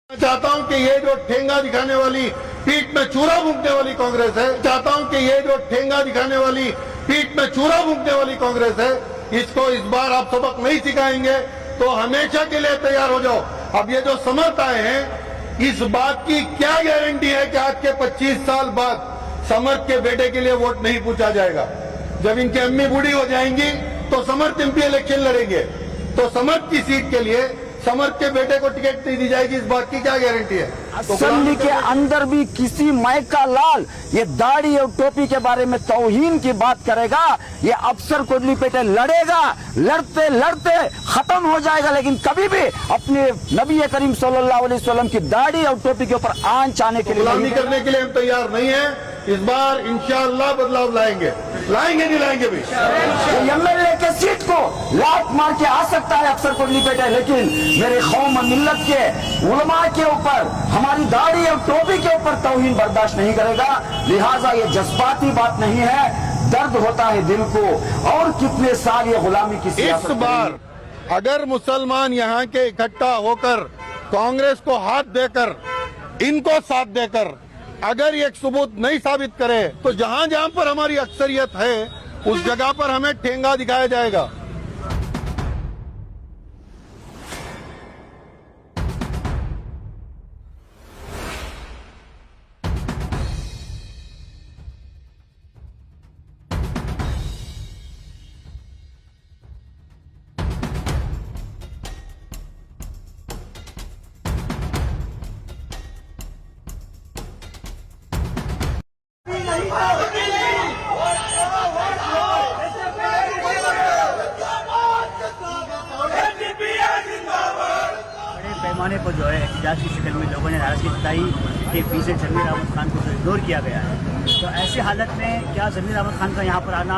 चाहता हूं कि ये जो ठेंगा दिखाने वाली पीठ में चूरा फूंकने वाली कांग्रेस है, चाहता हूं कि ये जो ठेंगा दिखाने वाली पीठ में चूरा फूंकने वाली कांग्रेस है, इसको इस बार आप सबक नहीं सिखाएंगे तो हमेशा के लिए तैयार हो जाओ। अब ये जो समर्थ आए हैं, इस बात की क्या गारंटी है कि आज के 25 साल बाद समर्थ के बेटे के लिए वोट नहीं पूछा जाएगा? जब इनकी अम्मी बूढ़ी हो जाएंगी तो समर्थ एमपी इलेक्शन लड़ेंगे, तो समर्थ की सीट के लिए समर्थ के बेटे को टिकट नहीं दी जाएगी, इस बात की क्या गारंटी है? असेंबली के अंदर भी किसी माइक का लाल ये दाढ़ी और टोपी के बारे में तौहीन की बात करेगा, ये अफसर कोडली पेटे लड़ेगा, लड़ते लड़ते खत्म हो जाएगा, लेकिन कभी भी अपने नबी करीम सल्लल्लाहु अलैहि वसल्लम की दाढ़ी और टोपी के ऊपर आंच आने के लिए गुलामी करने के लिए हम तैयार नहीं है। इस बार इंशाअल्लाह बदलाव लाएंगे, नहीं लाएंगे भी। एमएलए के सीट को लात मार के आ सकता है अफसर कोडली पेटे, लेकिन मेरे कौम और मिल्लत के उलमा के ऊपर, हमारी दाढ़ी और टोपी के ऊपर तौहीन बर्दाश्त नहीं करेगा। लिहाजा ये जज्बाती बात नहीं है, दर्द होता है दिल को। और कितने साल ये गुलामी की सियासत। इस बार अगर मुसलमान यहाँ के इकट्ठा होकर कांग्रेस को हाथ देकर, इनको साथ देकर अगर ये सबूत नहीं साबित करे तो जहां जहां पर हमारी अक्सरियत है उस जगह पर हमें ठेंगा दिखाया जाएगा। पैमाने पर जो है एहतजाज की शक्ल में लोगों ने नाराजगी जताई कि पीछे जमीर अहमद खान को जो इग्नोर किया गया है, तो ऐसी हालत में क्या जमीर अहमद खान का यहाँ पर आना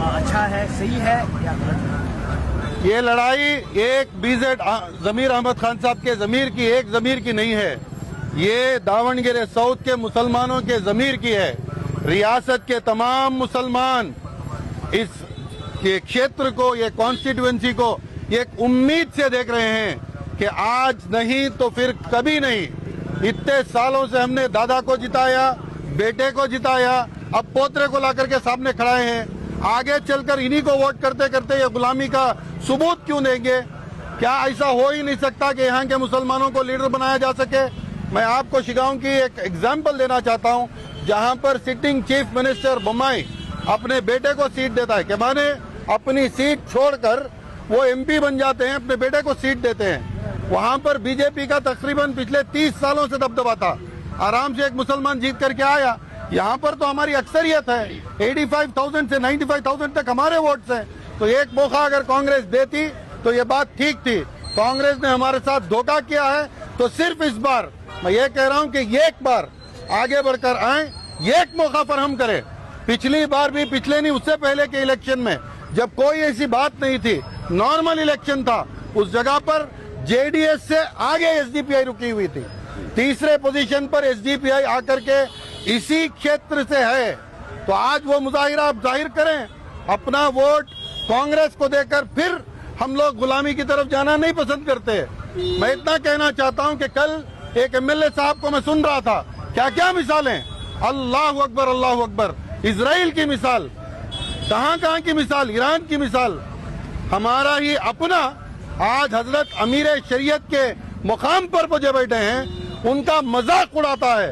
अच्छा है, सही है या गलत है? ये लड़ाई एक बीजेड जमीर अहमद खान साहब के जमीर की, एक जमीर की नहीं है, ये दावणगेरे साउथ के मुसलमानों के जमीर की है। रियासत के तमाम मुसलमान इस क्षेत्र को, ये कॉन्स्टिट्यूएंसी को एक उम्मीद से देख रहे हैं कि आज नहीं तो फिर कभी नहीं। इतने सालों से हमने दादा को जिताया, बेटे को जिताया, अब पोतरे को ला करके सामने खड़ाए हैं। आगे चलकर इन्हीं को वोट करते करते ये गुलामी का सबूत क्यों देंगे? क्या ऐसा हो ही नहीं सकता कि यहाँ के मुसलमानों को लीडर बनाया जा सके? मैं आपको शिगांव की एक एग्जाम्पल देना चाहता हूँ, जहाँ पर सिटिंग चीफ मिनिस्टर बोम्माई अपने बेटे को सीट देता है कि माने अपनी सीट छोड़कर वो एमपी बन जाते हैं, अपने बेटे को सीट देते हैं। वहां पर बीजेपी का तकरीबन पिछले 30 सालों से दबदबा था, आराम से एक मुसलमान जीत करके आया। यहाँ पर तो हमारी अक्सरियत है, 85,000 से 95,000 तक हमारे वोट्स हैं। तो एक मौका अगर कांग्रेस देती तो ये बात ठीक थी। कांग्रेस ने हमारे साथ धोखा किया है, तो सिर्फ इस बार मैं ये कह रहा हूँ कि एक बार आगे बढ़कर आए, एक मौका फराहम करें। पिछली बार भी, पिछले नहीं उससे पहले के इलेक्शन में जब कोई ऐसी बात नहीं थी, नॉर्मल इलेक्शन था, उस जगह पर जेडीएस से आगे एसडीपीआई रुकी हुई थी। तीसरे पोजीशन पर एसडीपीआई आकर के इसी क्षेत्र से है। तो आज वो मुजाहिरा आप जाहिर करें, अपना वोट कांग्रेस को देकर फिर हम लोग गुलामी की तरफ जाना नहीं पसंद करते। मैं इतना कहना चाहता हूं कि कल एक एमएलए साहब को मैं सुन रहा था, क्या क्या मिसालें, अल्लाह अकबर अल्लाह अकबर, इजराइल की मिसाल, कहां की मिसाल, ईरान की मिसाल। हमारा ही अपना आज हजरत अमीर शरीयत के मुकाम पर मुझे बैठे हैं, उनका मजाक उड़ाता है।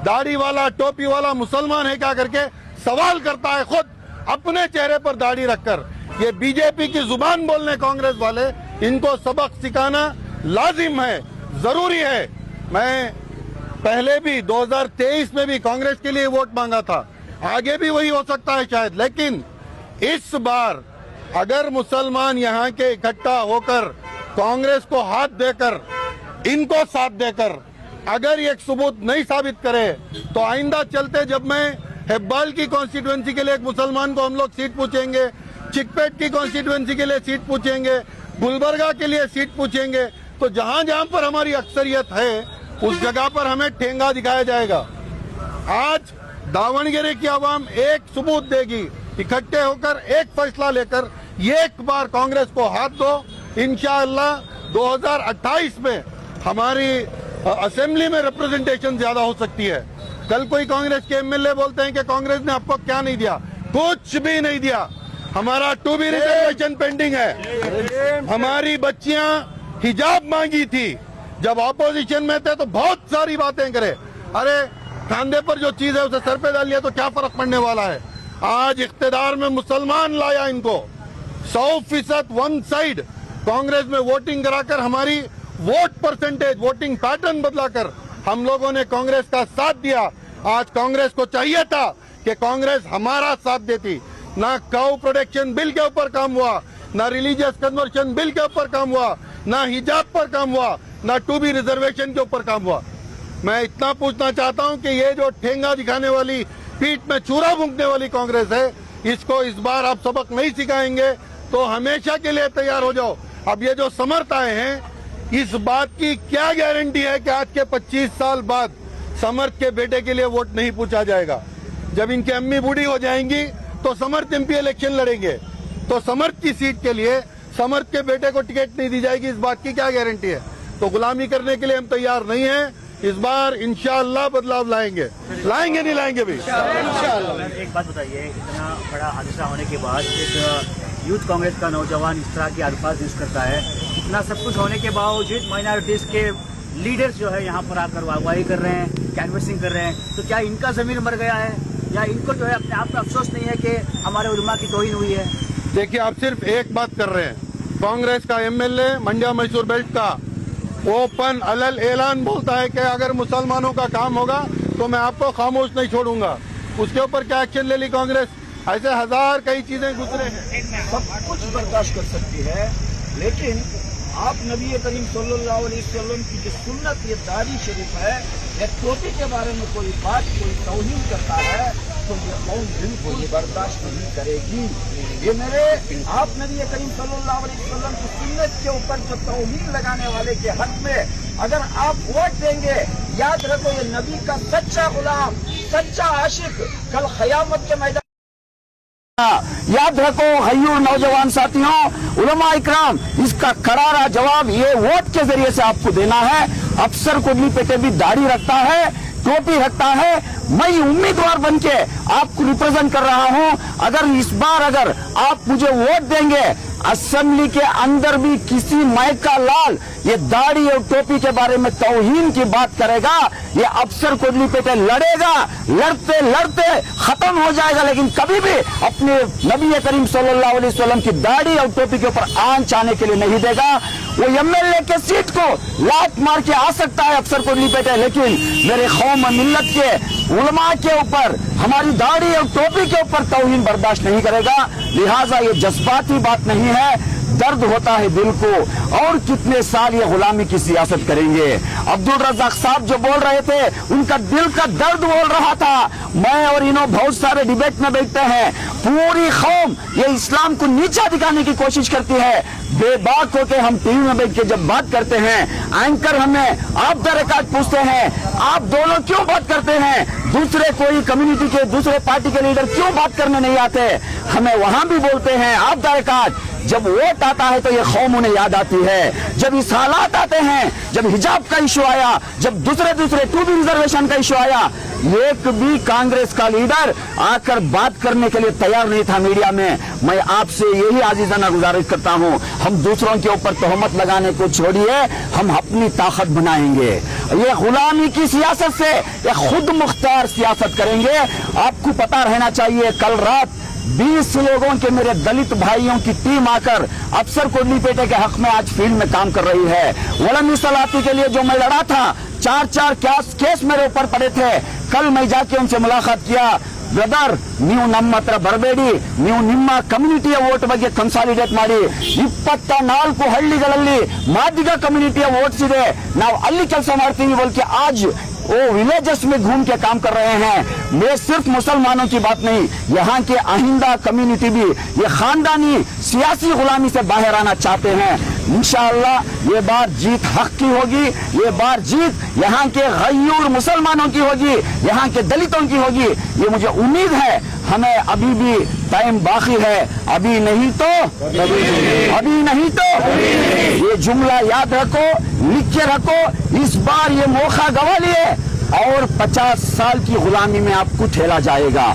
दाढ़ी वाला, टोपी वाला मुसलमान है क्या करके सवाल करता है, खुद अपने चेहरे पर दाढ़ी रखकर। ये बीजेपी की जुबान बोलने कांग्रेस वाले, इनको सबक सिखाना लाजिम है, जरूरी है। मैं पहले भी 2023 में भी कांग्रेस के लिए वोट मांगा था, आगे भी वही हो सकता है शायद, लेकिन इस बार अगर मुसलमान यहाँ के इकट्ठा होकर कांग्रेस को हाथ देकर, इनको साथ देकर अगर ये सबूत नहीं साबित करे तो आइंदा चलते जब मैं हेब्बाल की कॉन्स्टिट्यूएंसी के लिए एक मुसलमान को हम लोग सीट पूछेंगे, चिकपेट की कॉन्स्टिट्यूएंसी के लिए सीट पूछेंगे, गुलबर्गा के लिए सीट पूछेंगे, तो जहां जहां पर हमारी अक्सरियत है उस जगह पर हमें ठेंगा दिखाया जाएगा। आज दावणगेरे की आवाम एक सबूत देगी, इकट्ठे होकर एक फैसला लेकर एक बार कांग्रेस को हाथ दो। इंशाअल्लाह 2028 में हमारी असेंबली में रिप्रेजेंटेशन ज्यादा हो सकती है। कल कोई कांग्रेस के एमएलए बोलते हैं कि कांग्रेस ने आपको क्या नहीं दिया, कुछ भी नहीं दिया। हमारा 2B रिजर्वेशन पेंडिंग है। हमारी बच्चियां हिजाब मांगी थी, जब ऑपोजिशन में थे तो बहुत सारी बातें करे। अरे खांदे पर जो चीज है उसे सर पे डाल लिया तो क्या फर्क पड़ने वाला है। आज इख्तिदार में मुसलमान लाया इनको 100% वन साइड कांग्रेस में वोटिंग कराकर हमारी वोट परसेंटेज, वोटिंग पैटर्न बदलाकर हम लोगों ने कांग्रेस का साथ दिया। आज कांग्रेस को चाहिए था कि कांग्रेस हमारा साथ देती। ना काउ प्रोटेक्शन बिल के ऊपर काम हुआ, ना रिलीजियस कन्वर्शन बिल के ऊपर काम हुआ, ना हिजाब पर काम हुआ, ना 2B रिजर्वेशन के ऊपर काम हुआ। मैं इतना पूछना चाहता हूं कि ये जो ठेंगा दिखाने वाली, पीठ में चूरा फूंकने वाली कांग्रेस है, इसको इस बार आप सबक नहीं सिखाएंगे तो हमेशा के लिए तैयार हो जाओ। अब ये जो समर्थ आए हैं, इस बात की क्या गारंटी है कि आज के 25 साल बाद समर्थ के बेटे के लिए वोट नहीं पूछा जाएगा। जब इनकी अम्मी बूढ़ी हो जाएंगी तो समर्थ एमपी इलेक्शन लड़ेंगे, तो समर्थ की सीट के लिए समर्थ के बेटे को टिकट नहीं दी जाएगी, इस बात की क्या गारंटी है। तो गुलामी करने के लिए हम तैयार नहीं हैं। इस बार इंशाअल्लाह बदलाव लाएंगे, लाएंगे नहीं लाएंगे भी इंशाअल्लाह। एक बात बताइए, इतना बड़ा हादसा होने के बाद एक यूथ कांग्रेस का नौजवान इस तरह के अल्फाज यूज करता है, इतना सब कुछ होने के बावजूद माइनॉरिटीज के लीडर्स जो है यहाँ पर आकर वाहवाही कर रहे हैं, कैनवसिंग कर रहे हैं, तो क्या इनका जमीर मर गया है या इनको जो है अपने आप में अफसोस नहीं है कि हमारे उलमा की तौहीन हुई है? देखिए, आप सिर्फ एक बात कर रहे हैं। कांग्रेस का एमएलए मंड्या मैसूर बेल्ट का ओपन अलल ऐलान बोलता है कि अगर मुसलमानों का काम होगा तो मैं आपको खामोश नहीं छोड़ूंगा। उसके ऊपर क्या एक्शन ले ली कांग्रेस? ऐसे हजार कई चीजें गुजरे हैं। सब कुछ बर्दाश्त कर सकती है, लेकिन आप नबी करीम सल्लल्लाहु अलैहि वसल्लम की जो सुन्नत, ये दाढ़ी शरीफ है, या टोपी के बारे में कोई बात, कोई तौहीन करता है तो ये कौम बिल्कुल बर्दाश्त नहीं करेगी। ये मेरे आप नबी करीम सल्लल्लाहु अलैहि वसल्लम की सुन्नत के ऊपर जो तौहीन लगाने वाले के हक में अगर आप वोट देंगे, याद रखो ये नबी का सच्चा गुलाम, सच्चा आशिक कल क़यामत के मैदान। याद रखो गयूर नौजवान साथियों, उलमा इकराम, इसका करारा जवाब ये वोट के जरिए से आपको देना है। अफसर कुडली पेटे भी दाढ़ी रखता है, टोपी रखता है। मैं उम्मीदवार बनके आपको रिप्रेजेंट कर रहा हूं। अगर इस बार अगर आप मुझे वोट देंगे, असेंबली के अंदर भी किसी माइक का लाल ये दाढ़ी और टोपी के बारे में तौहीन की बात करेगा, ये अफसर कुडली पेटे लड़ेगा, लड़ते लड़ते खत्म हो जाएगा, लेकिन कभी भी अपने नबी करीम सल्लल्लाहु अलैहि वसल्लम की दाढ़ी और टोपी के ऊपर आंच आने के लिए नहीं देगा। वो एमएलए के सीट को लात मार के आ सकता है अफसर कुडली पेटे, लेकिन मेरे कौम मिल्लत के उलमा के ऊपर, हमारी दाढ़ी और टोपी के ऊपर तौहीन बर्दाश्त नहीं करेगा। लिहाजा ये जज्बाती बात नहीं है, दर्द होता है दिल को। और कितने साल ये गुलामी की सियासत करेंगे। अब्दुल रज़ाक साहब जो बोल रहे थे, उनका दिल का दर्द बोल रहा था। मैं और इन्हों बहुत सारे डिबेट में बैठते हैं। पूरी कौम ये इस्लाम को नीचा दिखाने की कोशिश करती है। बेबाक होकर हम टीवी में बैठ के जब बात करते हैं, एंकर हमें आप द रिकॉर्ड पूछते हैं, आप दोनों क्यों बात करते हैं? दूसरे कोई कम्युनिटी के, दूसरे पार्टी के लीडर क्यों बात करने नहीं आते? हमें वहां भी बोलते हैं आप द रिकॉर्ड। जब वोट आता है तो ये कौम उन्हें याद आती है। जब इस हालात आते हैं, जब हिजाब का इशू आया, जब दूसरे 2B रिजर्वेशन का इशू आया, एक भी कांग्रेस का लीडर आकर बात करने के लिए तैयार नहीं था मीडिया में। मैं आपसे यही आजीजाना गुजारिश करता हूं, हम दूसरों के ऊपर तोहमत लगाने को छोड़िए, हम अपनी ताकत बनाएंगे। ये गुलामी की सियासत से ये खुद मुख्तार सियासत करेंगे। आपको पता रहना चाहिए, कल रात 20 लोगों के मेरे दलित भाइयों की टीम आकर अफसर कुडली पेटे के हक में आज फील्ड में काम कर रही है। वलमी सलाती के लिए जो मैं लड़ा था, 4 केस मेरे ऊपर पड़े थे। कल मैं जाके उनसे मुलाकात किया। ಬ್ರದರ್, ನೀವು ನಮ್ಮ ಹತ್ರ ಬರಬೇಡಿ, ನೀವು ನಿಮ್ಮ ಕಮ್ಯುನಿಟಿಯ ವೋಟ್ ಬಗ್ಗೆ ಕನ್ಸಾಲಿಡೇಟ್ ಮಾಡಿ. 24 ಹಳ್ಳಿಗಳಲ್ಲಿ ಮಾದಿಗ ಕಮ್ಯುನಿಟಿಯ ವೋಟ್ಸ್ ಇದೆ, ನಾವು ಅಲ್ಲಿ ಕೆಲಸ ಮಾಡ್ತೀವಿ बोलके आज वो विलेजेस में घूम के काम कर रहे हैं। मैं सिर्फ मुसलमानों की बात नहीं, यहाँ के आइंदा कम्युनिटी भी ये खानदानी सियासी गुलामी से बाहर आना चाहते हैं। इंशाअल्लाह ये बार जीत हक की होगी, ये बार जीत यहाँ के गयूर मुसलमानों की होगी, यहाँ के दलितों की होगी, ये मुझे उम्मीद है। हमें अभी भी टाइम बाकी है, अभी नहीं तो अभी नहीं तो ये जुमला याद रखो, लिख के रखो। इस बार ये मौका गवा लिए और 50 साल की गुलामी में आपको ठेला जाएगा।